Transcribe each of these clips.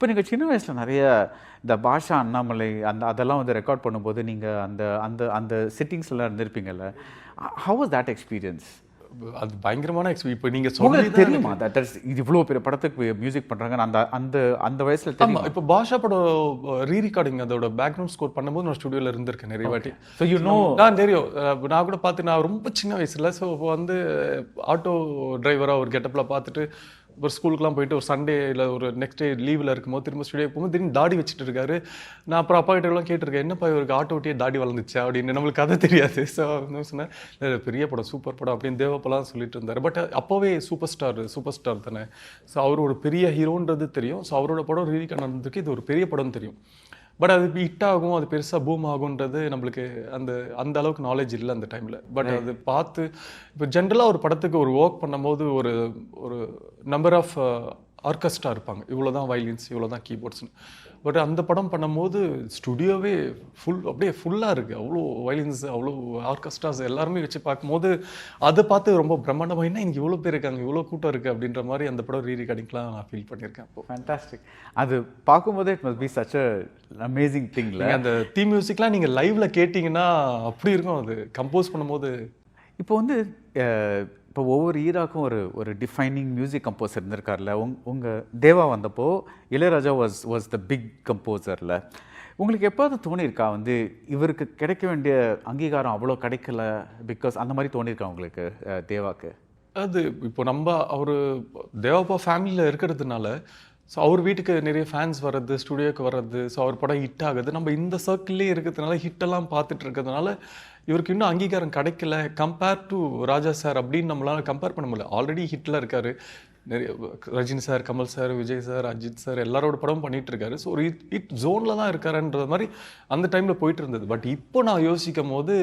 இப்போ நீங்கள் சின்ன வயசில் நிறைய இந்த பாஷா அண்ணாமலை அதெல்லாம் வந்து ரெக்கார்ட் பண்ணும்போது நீங்கள் அந்த அந்த அந்த சிட்டிங்ஸ்லாம் இருந்திருப்பீங்கல்ல. How was that experience? அது பயங்கரமான இப்போ நீங்கள் உங்களுக்கு தெரியுமா தட் இது இவ்வளோ பெரிய படத்துக்கு மியூசிக் பண்ணுறாங்க அந்த அந்த அந்த வயசில் தெரியும்? இப்போ பாஷா படம் ரீரிகார்டிங் அதோட பேக்ரவுண்ட் ஸ்கோர் பண்ணும்போது நான் ஸ்டுடியோவில் இருந்திருக்கேன் நிறைய வாட்டி. So you know. நான் தெரியும், நான் கூட பார்த்து நான் ரொம்ப சின்ன வயசில் ஸோ வந்து ஆட்டோ டிரைவராக ஒரு கெட்டப்பில் பார்த்துட்டு ஒரு ஸ்கூலுக்குலாம் போயிட்டு ஒரு சண்டே இல்லை ஒரு நெக்ஸ்ட் டே லீவில் இருக்கும்போது திரும்ப ஸ்டுடியோ போகும்போது திடீர்னு தாடி வச்சுட்டு இருக்காரு. நான் அப்புறம் அப்பா கிட்டலாம் கேட்டிருக்கேன், என்னப்பா இவருக்கு ஆட்டோ ஓட்டியே தாடி வளர்ந்துச்சு அப்படின்னு. நம்மளுக்கு கதை தெரியாது. ஸோ சொன்னேன் பெரிய படம் சூப்பர் படம் அப்படின்னு தேவப்பெல்லாம் சொல்லிட்டு இருந்தார். பட் அப்போவே சூப்பர் ஸ்டார் தானே. ஸோ அவர் ஒரு பெரிய ஹீரோன்றது தெரியும். ஸோ அவரோட படம் ரீரிகார்ட் நடந்ததுக்கு இது ஒரு பெரிய படம் தெரியும். பட் அது ஹிட் ஆகும், அது பெருசாக பூம் ஆகுன்றது நம்மளுக்கு அந்த அளவுக்கு நாலேஜ் இல்லை அந்த டைமில். பட் அது பார்த்து இப்போ ஜென்ரலாக ஒரு படத்துக்கு ஒரு ஒர்க் பண்ணும்போது ஒரு நம்பர் ஆஃப் ஆர்கெஸ்ட்ரா இருப்பாங்க, இவ்வளோ தான் வயலின்ஸ், இவ்வளோ தான் கீபோர்ட்ஸ்னு. பட் அந்த படம் பண்ணும்போது ஸ்டுடியோவே அப்படியே ஃபுல்லாக இருக்குது. அவ்வளோ வயலின்ஸ், அவ்வளோ ஆர்கெஸ்ட்ராஸ் எல்லாருமே வச்சு பார்க்கும்போது அதை பார்த்து ரொம்ப பிரம்மாண்டமாக என்ன இன்னைக்கு இவ்வளோ பேர் இருக்காங்க, இவ்வளோ கூட்டம் இருக்குது அப்படின்ற மாதிரி அந்த படம் ரீரிகார்டிங்லாம் நான் ஃபீல் பண்ணியிருக்கேன். அப்போ ஃபேண்டாஸ்டிக். அது பார்க்கும்போதே it must be such a amazing திங்ல. அந்த தீம் மியூசிக்லாம் நீங்கள் லைவ்ல கேட்டிங்கன்னா அப்படி இருக்கும் அது கம்போஸ் பண்ணும்போது. இப்போ வந்து இப்போ ஒவ்வொரு ஈராக்கும் ஒரு டிஃபைனிங் மியூசிக் கம்போசர் இருந்திருக்கார்ல. உங்கள் தேவா வந்தப்போ இளையராஜா வாஸ் த பிக் கம்போசரில். உங்களுக்கு எப்போது தோணியிருக்கா வந்து இவருக்கு கிடைக்க வேண்டிய அங்கீகாரம் அவ்வளோ கிடைக்கல பிகாஸ் அந்த மாதிரி தோணியிருக்கா உங்களுக்கு தேவாக்கு? அது இப்போ நம்ம அவர் தேவாப்பா ஃபேமிலியில் இருக்கிறதுனால ஸோ அவர் வீட்டுக்கு நிறைய ஃபேன்ஸ் வர்றது, ஸ்டுடியோக்கு வர்றது, ஸோ அவர் படம் ஹிட் ஆகுது, நம்ம இந்த சர்க்கிள்லேயே இருக்கிறதுனால ஹிட்டெல்லாம் பார்த்துட்டு இருக்கிறதுனால இவருக்கு இன்னும் அங்கீகாரம் கிடைக்கல கம்பேர் டு ராஜா சார் அப்படின்னு நம்மளால கம்பேர் பண்ண முடியல. ஆல்ரெடி ஹிட்டில் இருக்காரு, நிறைய Rajini sir, Kamal sir, Vijay sir, Ajith sir எல்லாரோட படமும் பண்ணிட்டு இருக்காரு. ஸோ ஒரு ஹிட் ஜோனில் தான் இருக்காருன்ற மாதிரி அந்த டைமில் போயிட்டு இருந்தது. பட் இப்போ நான் யோசிக்கும் போது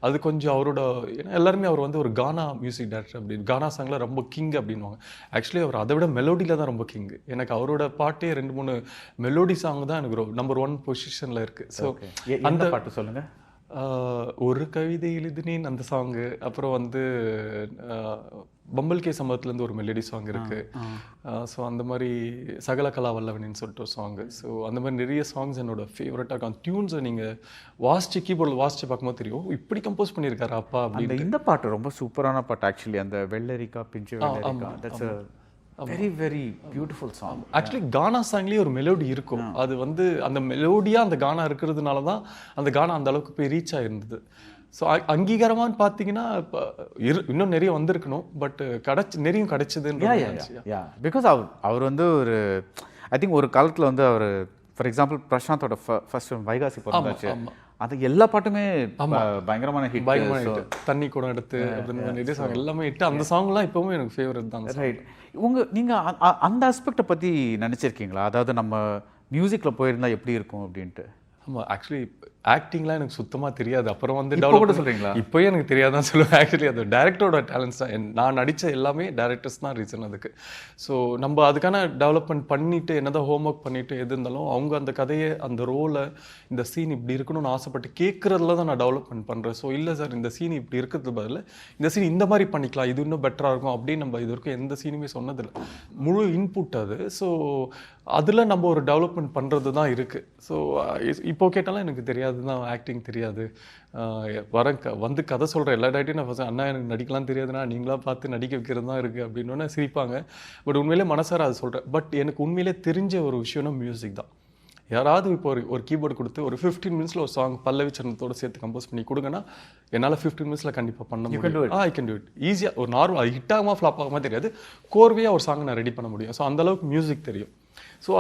அது கொஞ்சம் அவரோட, ஏன்னா எல்லாருமே அவர் வந்து ஒரு கானா மியூசிக் டைரக்டர் அப்படின்னு, கானா சாங்கில் ரொம்ப கிங் அப்படின்வாங்க. ஆக்சுவலி அவர் அதை விட மெலோடியில் தான் ரொம்ப கிங். எனக்கு அவரோட பாட்டே 2-3 மெலோடி சாங் தான் எனக்கு நம்பர் 1 பொசிஷனில் இருக்குது. ஸோ அந்த பாட்டு சொல்லுங்கள். ஒரு கவிதை எழுதினேன் அந்த சாங்கு, அப்புறம் வந்து பம்பல் கே சம்பவத்துலேருந்து ஒரு மெலடி சாங் இருக்குது. ஸோ அந்த மாதிரி சகல கலா வல்லவனின்னு சொல்லிட்டு ஒரு சாங்கு. ஸோ அந்த மாதிரி நிறைய சாங்ஸ் என்னோட ஃபேவரட்டாக இருக்கும். டியூன்ஸை நீங்கள் கீபோர்டில் வாசிச்சு பார்க்கும்போது தெரியும் இப்படி கம்போஸ் பண்ணியிருக்காரு அப்பா அப்படின்னு. இந்த பாட்டு ரொம்ப சூப்பரான பாட்டு ஆக்சுவலி, அந்த வெள்ளரிக்கா பிஞ்சு வெள்ளரிக்கா. That's very very beautiful song. Actually கானா சாங்லேயே ஒரு மெலோடி இருக்கும். அது வந்து அந்த மெலோடியாக அந்த கானா இருக்கிறதுனால தான் அந்த கானா அந்த அளவுக்கு போய் ரீச் ஆகிருந்தது. ஸோ அங்கீகாரமானு பார்த்தீங்கன்னா இப்போ இன்னும் நிறைய வந்திருக்கணும். பட் நிறைய கிடைச்சதுன்னு பிகாஸ் அவர் வந்து ஒரு ஐ திங்க் ஒரு காலத்தில் வந்து அவர் ஃபார் எக்ஸாம்பிள் பிரசாந்தோட ஃபர்ஸ்ட் வைகாசி பிறந்தாச்சு, அது எல்லா பாட்டுமே பயங்கரமான ஹிட். தண்ணி கூட எடுத்து நிறைய சாங் எல்லாமே ஹிட். அந்த சாங்லாம் இப்போவும் எனக்கு ஃபேவரட் தான். ரைட். நீங்கள் அந்த ஆஸ்பெக்டை பற்றி நினச்சிருக்கீங்களா? அதாவது நம்ம மியூசிக்கில் போயிருந்தால் எப்படி இருக்கும் அப்படின்ட்டு. ஆமாம், ஆக்சுவலி ஆக்டிங்லாம் எனக்கு சுத்தமாக தெரியாது. அப்புறம் வந்து டெவலப் சொல்கிறீங்களா? இப்போயே எனக்கு தெரியாதான் சொல்லுவேன். ஆக்சுவலி அது டேரக்டரோட டேலண்ட்ஸ் தான். நான் நடித்த எல்லாமே டேரக்டர்ஸ் தான் ரீசன் அதுக்கு. ஸோ நம்ம அதுக்கான டெவலப்மெண்ட் பண்ணிவிட்டு என்னதான் ஹோம் ஒர்க் பண்ணிவிட்டு எது இருந்தாலும் அவங்க அந்த கதையை, அந்த ரோலை, இந்த சீன் இப்படி இருக்கணும்னு ஆசைப்பட்டு கேட்குறதுல தான் நான் டெவலப்மெண்ட் பண்ணுறேன். ஸோ இல்லை சார் இந்த சீன் இப்படி இருக்கிறது பதில் இந்த சீன் இந்த மாதிரி பண்ணிக்கலாம், இது இன்னும் பெட்டராக இருக்கும் அப்படின்னு நம்ம இது வரைக்கும் எந்த சீனுமே சொன்னதில்லை. முழு இன்புட் அது. ஸோ அதில் நம்ம ஒரு டெவலப்மெண்ட் பண்ணுறது தான் இருக்குது. ஸோ இப்போ கேட்டாலும் எனக்கு தெரியாது தான், ஆக்டிங் தெரியாது. வந்து கதை சொல்கிற எல்லா டேட்டையும் நான் ஃபஸ்ட் அண்ணா எனக்கு நடிக்கலாம் தெரியாதுன்னா நீங்களாக பார்த்து நடிக்க வைக்கிறது தான் இருக்குது அப்படின்னு சிரிப்பாங்க. பட் உண்மையிலே மனசார அதை சொல்கிறேன். பட் எனக்கு உண்மையிலே தெரிஞ்ச ஒரு விஷயம்னா மியூசிக் தான். யாராவது இப்போ ஒரு கீபோர்டு கொடுத்து ஒரு 15 மினிட்ஸில் ஒரு சாங் பல்லவி சரணத்தோடு சேர்த்து கம்போஸ் பண்ணி கொடுங்கன்னா என்னால் 15 மினிட்ஸில் கண்டிப்பாக பண்ண முடியும். ஐ கேன் டூ இட் ஈஸியாக. ஒரு நார்மல் அது ஹிட் ஆகுமா ஃப்ளாப் ஆகுமா தெரியாது, கோர்வையாக ஒரு சாங் நான் ரெடி பண்ண முடியும். ஸோ அந்தளவுக்கு மியூசிக் தெரியும். ஸோ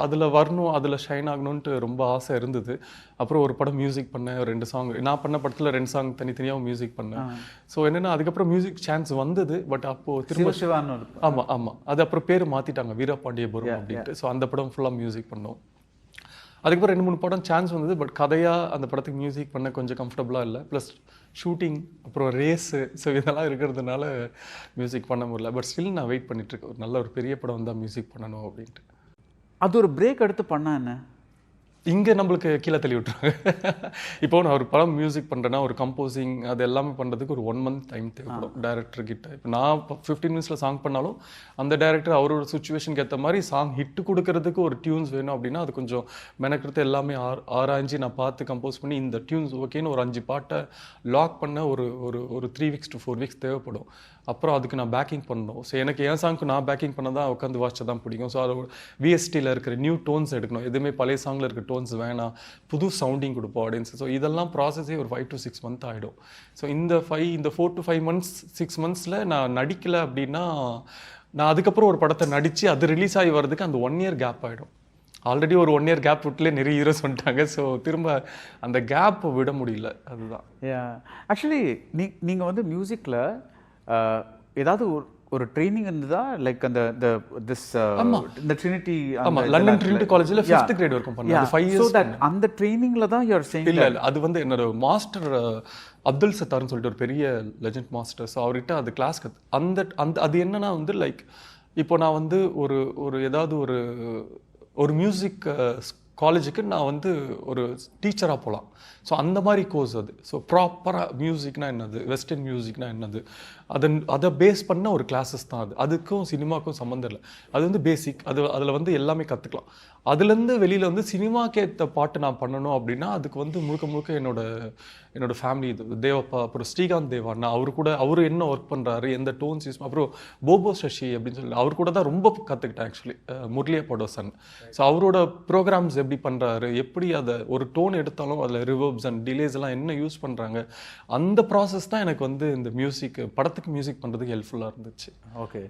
அதில் வரணும், அதில் ஷைன் ஆகணுன்ட்டு ரொம்ப ஆசை இருந்தது. அப்புறம் ஒரு படம் மியூசிக் பண்ணேன், 2 சாங் நான் பண்ண படத்தில் 2 சாங் தனித்தனியாகவும் மியூசிக் பண்ணேன். ஸோ என்னென்னா அதுக்கப்புறம் மியூசிக் சான்ஸ் வந்தது. பட் அப்போது திரும்ப ஆமாம் அது அப்புறம் பேர் மாற்றிட்டாங்க, வீரபாண்டியபுரம் அப்படின்ட்டு. ஸோ அந்த படம் ஃபுல்லாக மியூசிக் பண்ணோம். அதுக்கப்புறம் 2-3 படம் சான்ஸ் வந்தது. பட் கதையாக அந்த படத்துக்கு மியூசிக் பண்ண கொஞ்சம் கம்ஃபர்டபுளாக இல்லை. ப்ளஸ் ஷூட்டிங், அப்புறம் ரேஸு, ஸோ இதெல்லாம் இருக்கிறதுனால மியூசிக் பண்ண முடியல. பட் ஸ்டில் நான் வெயிட் பண்ணிட்டுருக்கேன், ஒரு நல்ல ஒரு பெரிய படம் வந்தால் மியூசிக் பண்ணணும் அப்படின்ட்டு. அது ஒரு பிரேக் எடுத்து பண்ணா என்ன? இங்கே நம்மளுக்கு கீழே தள்ளி விட்டுறாங்க. இப்போ நான் ஒரு படம் மியூசிக் பண்ணுறேன்னா ஒரு கம்போசிங் அது எல்லாமே பண்ணுறதுக்கு ஒரு 1 மந்த் டைம் தேவைப்படும் டேரக்டர் கிட்ட. இப்போ நான் 15 மினிட்ஸில் சாங் பண்ணாலும் அந்த டேரக்டர் அவரோட சுச்சுவேஷனுக்கு ஏற்ற மாதிரி சாங் ஹிட்டு கொடுக்கறதுக்கு ஒரு டியூன்ஸ் வேணும் அப்படின்னா அது கொஞ்சம் மெனக்கிறது எல்லாமே ஆராய்ஞ்சு நான் பார்த்து கம்போஸ் பண்ணி இந்த டியூன்ஸ் ஓகேன்னு ஒரு 5 பாட்டை லாக் பண்ண ஒரு ஒரு ஒரு 3 வீக்ஸ் to 4 வீக்ஸ் தேவைப்படும். அப்புறம் அதுக்கு நான் பேக்கிங் பண்ணணும். ஸோ எனக்கு என் சாங்க்கு நான் பேக்கிங் பண்ண தான் உட்காந்து வாட்ச தான் பிடிக்கும். ஸோ அது விஎஸ்டியில் இருக்கிற நியூ டோன்ஸ் எடுக்கணும். எதுவுமே பழைய சாங்கில் இருக்க டோன்ஸ் வேணாம், புது சவுண்டிங் கொடுப்போம் ஆடியன்ஸ். ஸோ இதெல்லாம் ப்ராசஸே ஒரு 5 to 6 மந்த் ஆகிடும். ஸோ இந்த 4 to 5 months 6 monthsல நான் நடிக்கலை அப்படின்னா நான் அதுக்கப்புறம் ஒரு படத்தை நடித்து அது ரிலீஸ் ஆகி வர்றதுக்கு அந்த 1 year கேப் ஆகிடும். ஆல்ரெடி ஒரு 1 year கேப் விட்டுலே நிறைய ஹீரோஸ் வந்துட்டாங்க. ஸோ திரும்ப அந்த கேப் விட முடியல. அதுதான். ஆக்சுவலி நீங்கள் வந்து மியூசிக்கில் ஏதாவது ஒரு ட்ரைனிங் இருந்ததா? லைக் அந்த இந்த ட்ரினிட்டி, ஆமா, லண்டன் ட்ரினிட்டி காலேஜில் 5th grade வரைக்கும் பண்ணேன். அது 5 years. ஸோ தட் அந்த ட்ரைனிங்கில் தான் யூஆர் சேயிங். இல்லை அது வந்து என்னோட மாஸ்டர் அப்துல் சத்தார்னு சொல்லிட்டு ஒரு பெரிய லெஜண்ட் மாஸ்டர். ஸோ அவர்கிட்ட அது கிளாஸ் அது என்னன்னா வந்து லைக் இப்போ நான் வந்து ஒரு ஏதாவது ஒரு மியூசிக் காலேஜுக்கு நான் வந்து ஒரு டீச்சராக போகலாம். ஸோ அந்த மாதிரி கோர்ஸ் அது. ஸோ ப்ராப்பராக மியூசிக்னா என்னது, வெஸ்டர்ன் மியூசிக்னா என்னது, அதை பேஸ் பண்ண ஒரு கிளாஸஸ் தான் அது. அதுக்கும் சினிமாக்கும் சம்மந்தம் இல்லை. அது வந்து பேசிக். அதில் வந்து எல்லாமே கற்றுக்கலாம். அதுலேருந்து வெளியில் வந்து சினிமாக்கு ஏற்ற பாட்டு நான் பண்ணணும் அப்படின்னா அதுக்கு வந்து முழுக்க முழுக்க என்னோட ஃபேமிலி இது தேவப்பா, அப்புறம் ஸ்ரீகாந்த் தேவாண்ணா, அவர் என்ன ஒர்க் பண்ணுறாரு, எந்த டோன்ஸ் யூஸ், அப்புறம் போபோ சசி அப்படின்னு சொல்லி அவர் கூட தான் ரொம்ப கற்றுக்கிட்டேன் ஆக்சுவலி. முரளியா படோசன். ஸோ அவரோட ப்ரோக்ராம்ஸ் எப்படி பண்ணுறாரு, எப்படி அதை ஒரு டோன் எடுத்தாலும் அதில் ரிவர்ப்ஸ் அண்ட் டிலேஸ் எல்லாம் என்ன யூஸ் பண்ணுறாங்க, அந்த ப்ராசஸ் தான் எனக்கு வந்து இந்த மியூசிக் படத்துக்கு மியூசிக் பண்ணுறதுக்கு ஹெல்ப்ஃபுல்லாக இருந்துச்சு. ஓகே.